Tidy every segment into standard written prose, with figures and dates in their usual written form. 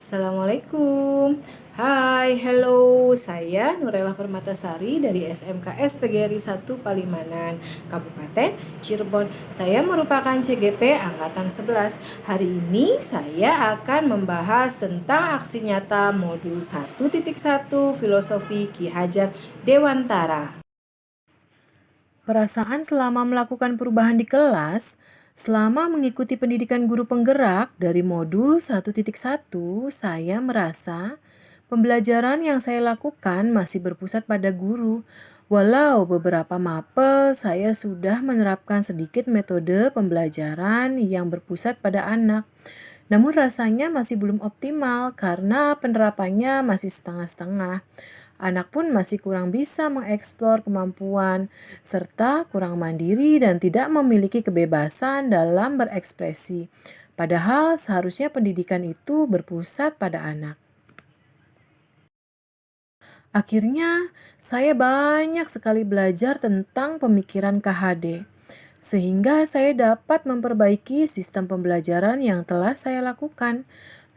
Assalamualaikum. Hai, hello. Saya Nurella Permatasari dari SMKS PGRI 1 Palimanan, Kabupaten Cirebon. Saya merupakan CGP Angkatan 11. Hari ini saya akan membahas tentang aksi nyata modul 1.1 Filosofi Ki Hajar Dewantara. Perasaan selama melakukan perubahan di kelas, selama mengikuti pendidikan guru penggerak dari modul 1.1, saya merasa pembelajaran yang saya lakukan masih berpusat pada guru. Walau beberapa mapel saya sudah menerapkan sedikit metode pembelajaran yang berpusat pada anak. Namun rasanya masih belum optimal karena penerapannya masih setengah-setengah. Anak pun masih kurang bisa mengeksplor kemampuan, serta kurang mandiri dan tidak memiliki kebebasan dalam berekspresi. Padahal seharusnya pendidikan itu berpusat pada anak. Akhirnya, saya banyak sekali belajar tentang pemikiran KHD, sehingga saya dapat memperbaiki sistem pembelajaran yang telah saya lakukan.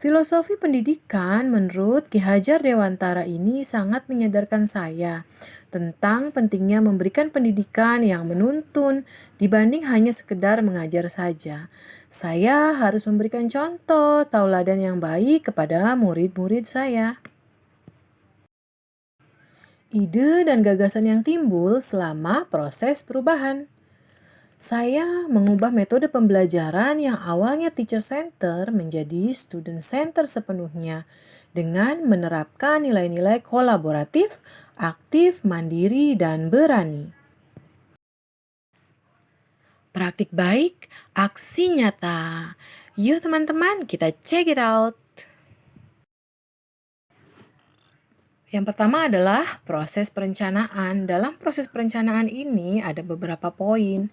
Filosofi pendidikan menurut Ki Hajar Dewantara ini sangat menyadarkan saya tentang pentingnya memberikan pendidikan yang menuntun dibanding hanya sekedar mengajar saja. Saya harus memberikan contoh tauladan yang baik kepada murid-murid saya. Ide dan gagasan yang timbul selama proses perubahan. Saya mengubah metode pembelajaran yang awalnya teacher center menjadi student center sepenuhnya dengan menerapkan nilai-nilai kolaboratif, aktif, mandiri, dan berani. Praktik baik, aksi nyata. Yuk teman-teman, kita check it out. Yang pertama adalah proses perencanaan. Dalam proses perencanaan ini ada beberapa poin.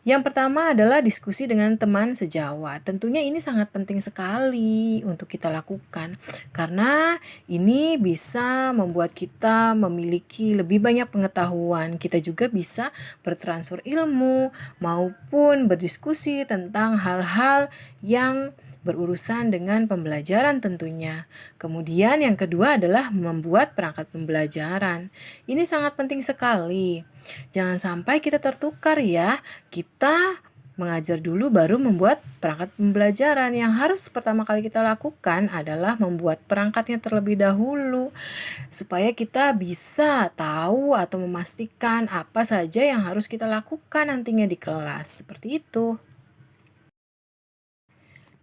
Yang pertama adalah diskusi dengan teman sejawat. Tentunya ini sangat penting sekali untuk kita lakukan karena ini bisa membuat kita memiliki lebih banyak pengetahuan. Kita juga bisa bertransfer ilmu maupun berdiskusi tentang hal-hal yang berurusan dengan pembelajaran tentunya. Kemudian yang kedua adalah membuat perangkat pembelajaran. Ini sangat penting sekali. Jangan sampai kita tertukar ya. Kita mengajar dulu baru membuat perangkat pembelajaran. Yang harus pertama kali kita lakukan adalah membuat perangkatnya terlebih dahulu supaya kita bisa tahu atau memastikan apa saja yang harus kita lakukan nantinya di kelas. Seperti itu.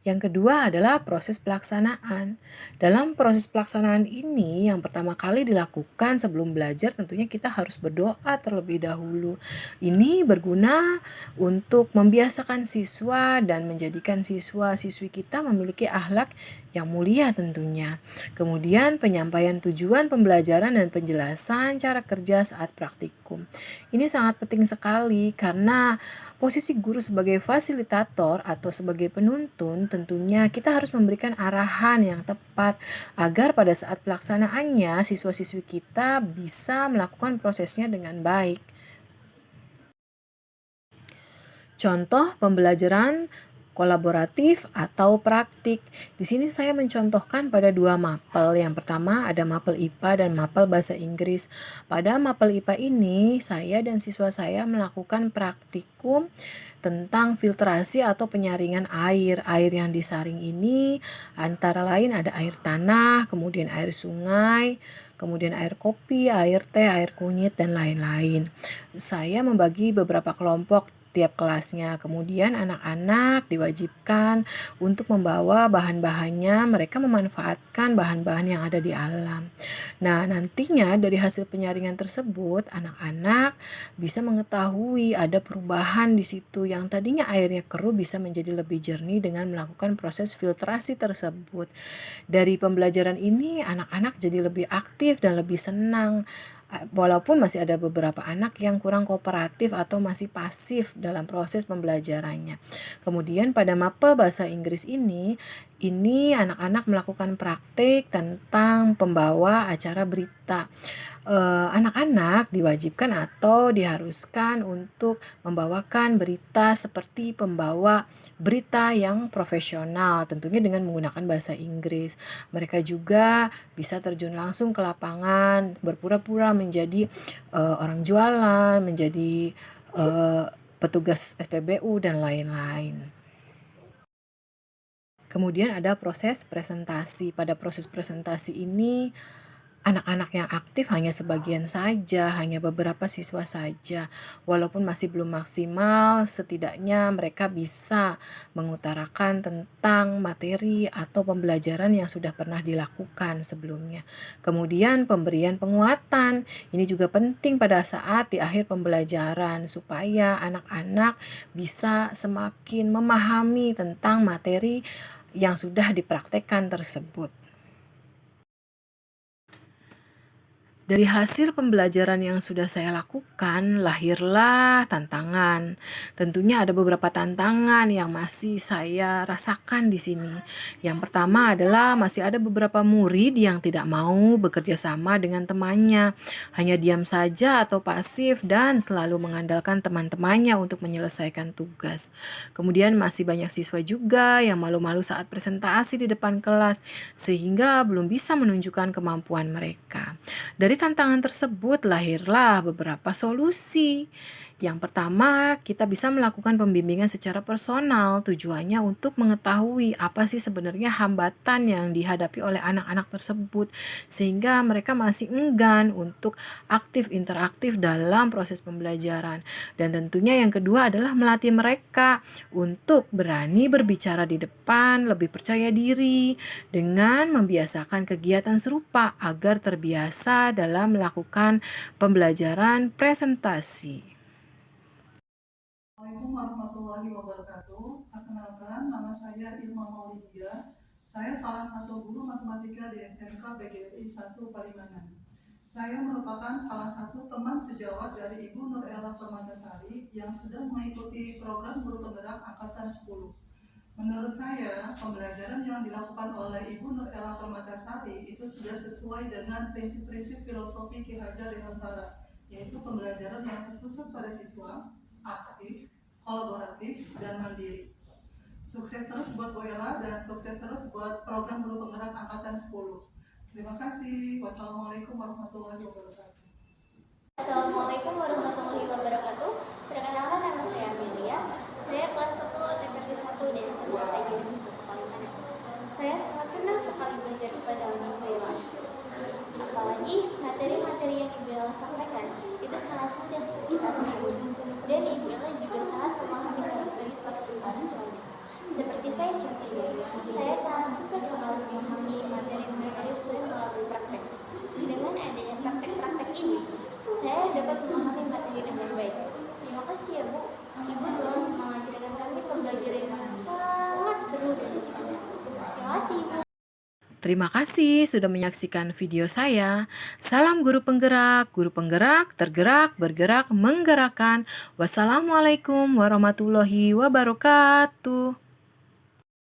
Yang kedua adalah proses pelaksanaan. Dalam proses pelaksanaan ini, yang pertama kali dilakukan sebelum belajar tentunya kita harus berdoa terlebih dahulu. Ini berguna untuk membiasakan siswa dan menjadikan siswa-siswi kita memiliki akhlak yang mulia tentunya. Kemudian penyampaian tujuan pembelajaran dan penjelasan cara kerja saat praktikum. Ini sangat penting sekali karena posisi guru sebagai fasilitator atau sebagai penuntun tentunya kita harus memberikan arahan yang tepat agar pada saat pelaksanaannya siswa-siswi kita bisa melakukan prosesnya dengan baik. Contoh pembelajaran kolaboratif atau praktik. Di sini saya mencontohkan pada dua mapel. Yang pertama ada mapel IPA dan mapel bahasa Inggris. Pada mapel IPA ini, saya dan siswa saya melakukan praktikum tentang filtrasi atau penyaringan air. Air yang disaring ini antara lain ada air tanah, kemudian air sungai, kemudian air kopi, air teh, air kunyit, dan lain-lain. Saya membagi beberapa kelompok tiap kelasnya. Kemudian anak-anak diwajibkan untuk membawa bahan-bahannya, mereka memanfaatkan bahan-bahan yang ada di alam. Nah, nantinya dari hasil penyaringan tersebut, anak-anak bisa mengetahui ada perubahan di situ yang tadinya airnya keruh bisa menjadi lebih jernih dengan melakukan proses filtrasi tersebut. Dari pembelajaran ini, anak-anak jadi lebih aktif dan lebih senang. Walaupun masih ada beberapa anak yang kurang kooperatif atau masih pasif dalam proses pembelajarannya. Kemudian pada mapel bahasa Inggris Ini anak-anak melakukan praktik tentang pembawa acara berita. Anak-anak diwajibkan atau diharuskan untuk membawakan berita seperti pembawa berita yang profesional, tentunya dengan menggunakan bahasa Inggris. Mereka juga bisa terjun langsung ke lapangan, berpura-pura menjadi orang jualan, menjadi eh, petugas SPBU, dan lain-lain. Kemudian ada proses presentasi. Pada proses presentasi ini, anak-anak yang aktif hanya sebagian saja, hanya beberapa siswa saja. Walaupun masih belum maksimal, setidaknya mereka bisa mengutarakan tentang materi atau pembelajaran yang sudah pernah dilakukan sebelumnya. Kemudian pemberian penguatan. Ini juga penting pada saat di akhir pembelajaran supaya anak-anak bisa semakin memahami tentang materi yang sudah dipraktekkan tersebut. Dari hasil pembelajaran yang sudah saya lakukan, lahirlah tantangan. Tentunya ada beberapa tantangan yang masih saya rasakan di sini. Yang pertama adalah masih ada beberapa murid yang tidak mau bekerja sama dengan temannya, hanya diam saja atau pasif dan selalu mengandalkan teman-temannya untuk menyelesaikan tugas. Kemudian masih banyak siswa juga yang malu-malu saat presentasi di depan kelas, sehingga belum bisa menunjukkan kemampuan mereka. Dari tantangan tersebut lahirlah beberapa solusi. Yang pertama, kita bisa melakukan pembimbingan secara personal, tujuannya untuk mengetahui apa sih sebenarnya hambatan yang dihadapi oleh anak-anak tersebut, sehingga mereka masih enggan untuk aktif interaktif dalam proses pembelajaran. Dan tentunya yang kedua adalah melatih mereka untuk berani berbicara di depan, lebih percaya diri, dengan membiasakan kegiatan serupa agar terbiasa dalam melakukan pembelajaran presentasi. Assalamualaikum warahmatullahi wabarakatuh. Perkenalkan, nama saya Ilma Maulidia. Saya salah satu guru matematika di SMK PGRI 1 Palimanan. Saya merupakan salah satu teman sejawat dari Ibu Nur Ella Permatasari yang sedang mengikuti program guru penggerak angkatan 10. Menurut saya, pembelajaran yang dilakukan oleh Ibu Nur Ella Permatasari itu sudah sesuai dengan prinsip-prinsip filosofi Ki Hajar Dewantara, yaitu pembelajaran yang terpusat pada siswa, aktif, kolaboratif, dan mandiri. Sukses terus buat Bu Ella dan sukses terus buat program guru penggerak angkatan 10. Terima kasih. Wassalamualaikum warahmatullahi wabarakatuh. Assalamualaikum warahmatullahi wabarakatuh. Perkenalkan, nama saya Amelia. Saya kelas 10 TPP 1 dari SMK PGRI 1 Palimanan. Saya sangat senang sekali belajar kepada Ibu Ella. Apalagi materi-materi yang Ibu Ella sampaikan itu sangat mudah kita pahami. Dan Ibu Ella juga sangat memahami karakteristik siswa-siswanya. Seperti saya contohnya, saya sangat susah sekali memahami materi-materi sulit melalui praktek. Dengan adanya praktek-praktek ini, saya dapat memahami materi dengan baik. Terima kasih ya Bu. Ibu telah mengajarkan kami pembelajaran yang sangat seru dan indah. Terima kasih Ibu. Terima kasih sudah menyaksikan video saya. Salam guru penggerak, tergerak, bergerak, menggerakkan. Wassalamualaikum warahmatullahi wabarakatuh.